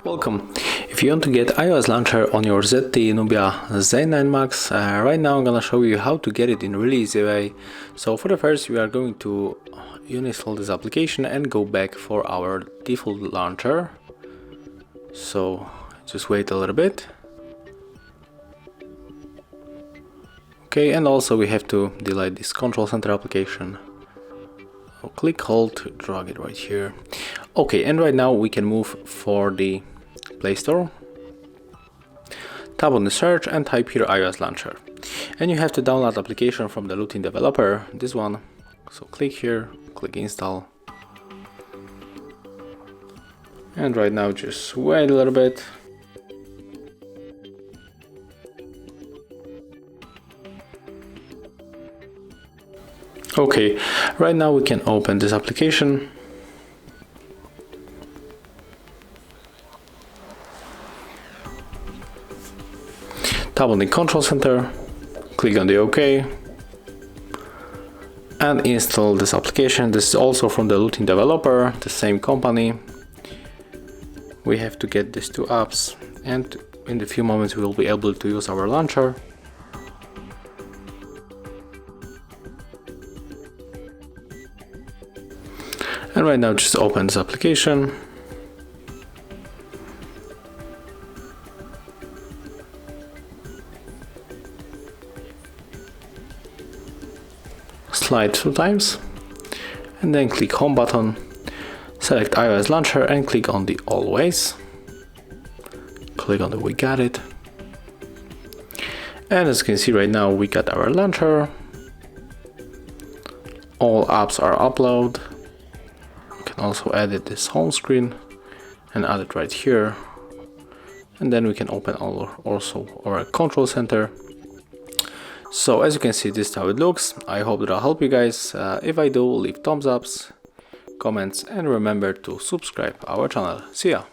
Welcome. If you want to get iOS launcher on your ZTE Nubia Z9 Max, right now I'm gonna show you how to get it in really easy way. So for the first, we are going to uninstall this application and go back for our default launcher. So just wait a little bit. Okay, and also we have to delete this control center application. So click, hold, drag it right here. Okay, and right now we can move for the Play Store. Tap on the search and type here iOS launcher. And you have to download application from the Looting developer, this one. So click here, click install. And right now just wait a little bit. Okay, right now we can open this application. Tap on the control center, click on the OK, and install this application. This is also from the Looting developer, the same company. We have to get these two apps, and in a few moments we will be able to use our launcher. And right now just open this application. Slide 2 times and then click home button, select iOS launcher and click on the always. Click on the we got it. And as you can see right now we got our launcher. All apps are uploaded. You can also edit this home screen and add it right here. And then we can open also our control center. So as you can see, this is how it looks. I hope that I'll help you guys. If I do, leave thumbs ups, comments, and remember to subscribe our channel. See ya!